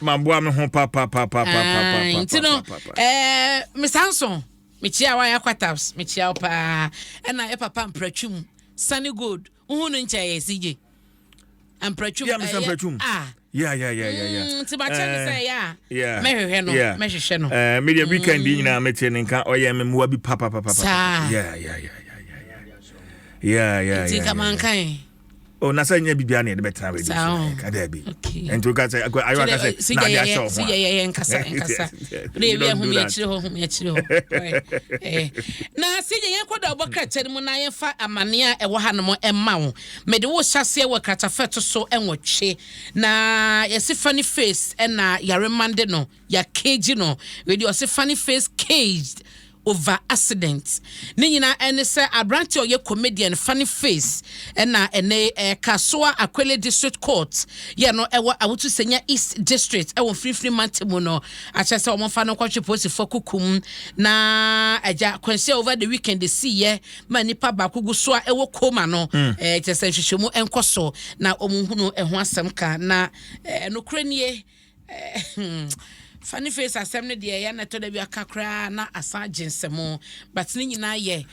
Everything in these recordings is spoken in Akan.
Mamboa me ho papa. Ntino Miss Hanson, Michia wa yakwatabs, Michia pa na papa mpratwum. Sunny good. Uhunu nche CJ. Mpratwum. Yeah, Mr. Mpratwum. Yeah. Tibacha say yeah. Mehwehwe no, mehwehwe no. Media weekend nyina mete nka oye me muwa bi papa. Yeah. Tika mankan. Oh, na sanya bibia na de betra we ka da bi. And to ka say ayo ka say na dia show. Si ye nkasa. Re wi ahum ye chire ho. Na si ye koda obokra tani mu na ye fa amane a ewo ha no mo emma wo. Me de wo hyase wo katafeto so enwotwe. Na ye si funny face na yare mande no, ya cage no. We de si funny face caged over accidents. Ninyina ene se Abrante oye comedian funny face na ene Kasoa Akwele District Court ye no ewo awutu senya East District ewo free mantemu no achese omonfa no kwatwe post for kukum na aja kwanse over the weekend see ye manipa ba kugu so ewo koma no chese hwehwemu enkoso na omunhunu eho asem ka na no kranie funny face assembly de ya na to da bi akakra na asa jinsemo but ni nyina ye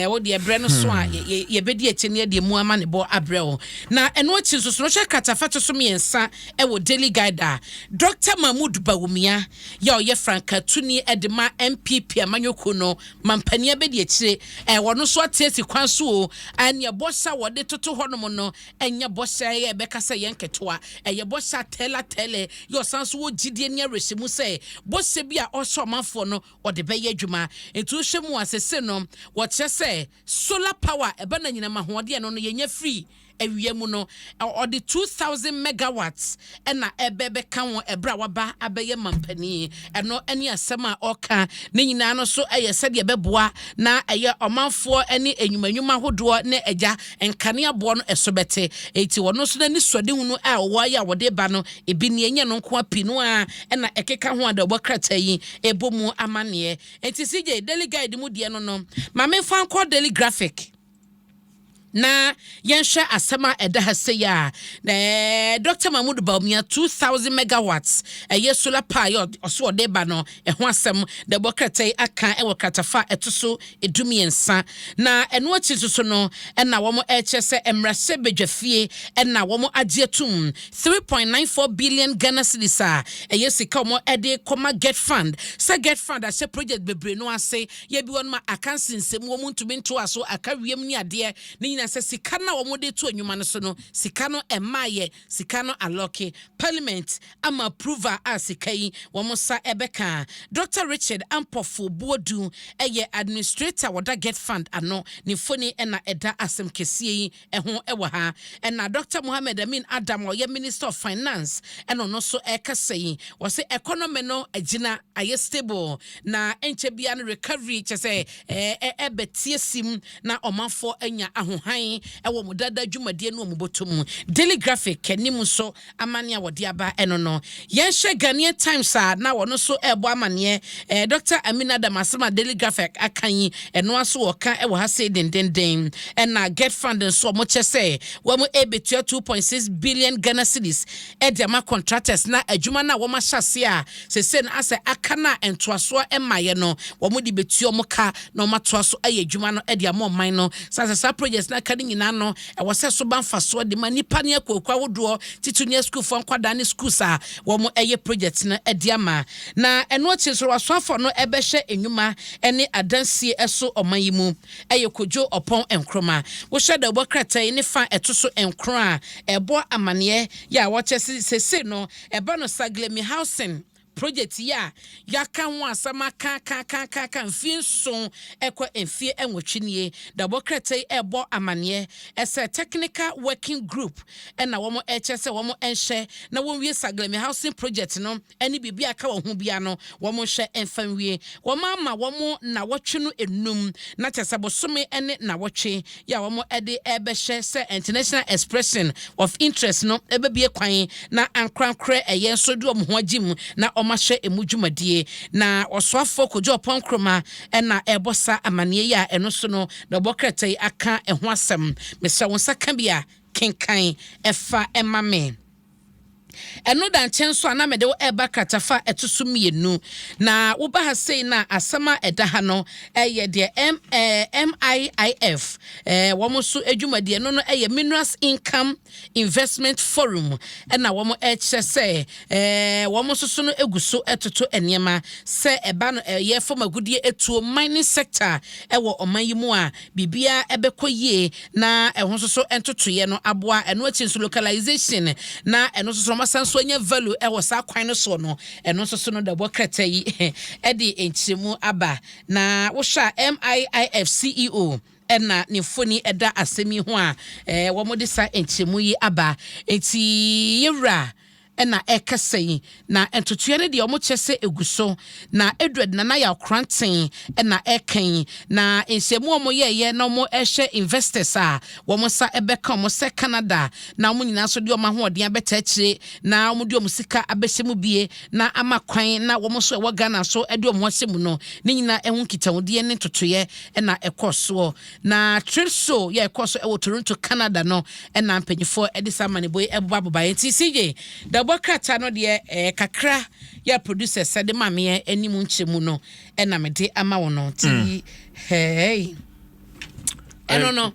wo de ebre no so a ye bedi echene de mu ama ne bo abreo na eno chi so so hwe katafeto so miensa wo daily guide Dr. Mahmoud Bawumia ya oye Franka tuni edema MPP amanyoko no mampania bedi echire wo no so atesi kwanso anya bossa wo de toto honom no enya bossa ye bekasa yenketoa ye bossa tele yo sanso wo gidie ne resimu say bosse bia oso manfo no ode beye adwuma etu hwemu asese no wo say solar power eba na nyina mahode no yenya free awiemu no ode 2000 megawatts na ebebe kan wo ebra waba abeye mampani eno eni asema oka ne nyina no so eye sede beboa na eye omanfo eni enyumanwuma hodo na eja enkane abo no esobete eti wono so na ni sode hunu a wo ya wode ba no ebi ne enya no nko apinu a na ekeka ho adabo krata yi ebomu amane eti CJ daily guide mu de no ma me fan call daily graphic na yensha asema edahase ya Dr. Mahmoud Bawumia 2000 megawatts solar power oso odeba no ho asem de bokratai aka katafa etoso edumiensa na eno achi so no na wo chese emrase bedwafie na wo agietum 3.94 billion Ghana cedis sika mo ede koma get fund ase project bebre no ase ye bi won ma akansensem wo ntumi nto aso aka wiem ni ade ni se sika na wo de to anwuma no so no sika no emaye sika no aloke parliament ama approval sika yi wo sa ebeka Dr. Richard Ampofo Bodu administrator woda get fund ano ni foni na eda asem kesie yi ho ewo ha na Dr. Mohammed Amin Adam oye minister of finance no so ekasa yi wo se economy no agina aye stable na enche bia no recovery chese ebetie sim na omanfo anya ahohan ewo mudada dwumade no mubotom daily graphic kenim so amane a wode aba eno no yenhwe Ghanaian Times na wono so ebo amane Dr. Amina Damasema daily graphic akan eno aso woka ewo ha say den na get fund so mo chese wo mo ebetua 2.6 billion Ghana cedis edema contractors na adwuma na wo ma hyase a sese na ase akana entoaso emaye no wo mo di betua mo ka na wo matoaso aye adwuma no ede amman no sasa projects na kani nyina no wose so banfaso de manipa ne akokwa wodo titunia school fo nkwada ne schools a wo mo eye project na ediama na eno chiso wasofo no ebehye enwuma ene adansie eso omayimu eye kojo opon enkroma wo hwede obokratai ne fa etoso enkro a ebo amane ya wo chese sese no eba no saglemi housing project ya kan asama kan finso ekwa enfie enwotwenie da bokratai ebo amane ese technical working group na wo mo ehse wo mo enhye na wo wie saglemi housing project no eni bibia aka wo ho bia no wo mo hye enfanwie wo ma wo mo na wotwe no enum na chese bosome ene na wotwe ya wo mo ede ebehye se international expression of interest no ebebie kwan na ankrankre eye so do mo ho agim na omahye emudwumadie na oswafo kojo ponkroma na ebosa amane ya eno so no na bokratai aka eho asem mesra wonsa ka bia kenkan efa emame eno da nchen so ana mede wo eba kratafa etoso mienu na wo ba ha sei na asama eda ha no eye de MIIF wo mo so adwumade no no eye Minerals Income Investment Forum na wo mo eche se wo mo so no eguso etoto enema se eba no ye form agudie etuo mining sector ewo oman yi mu a bibia ebekoyie na ehon so entotoye no aboa eno achi so localization na eno so masanso anya value ewo sa kwan no so no eno so no da bokrata yi e de enchemu aba na wo hwa MIIF CEO ena ne foni eda asemi ho a wo mo de sa enchemu yi aba enti yewra ena ekasei na entotoye ne de omo chese eguso na Edward na ya kranten ena eken na enchemu omo ye na omo ehwe investors a wo mo sa ebeka omo se Canada na omo nyina so de omo ahoden abeta akire na omo de omo sika abehemu bie na amakwan na wo mo so e Ghana so de omo asemu no ne nyina ehun kitawode ne totoye ena ekoso na trade show ye ekoso e wo Toronto Canada no ena mpanyifo e de samane boy eboba enti CJ Bokrata no de kakra ya producer said mame animu nchemu no na mede ama wo no ti hey I don't know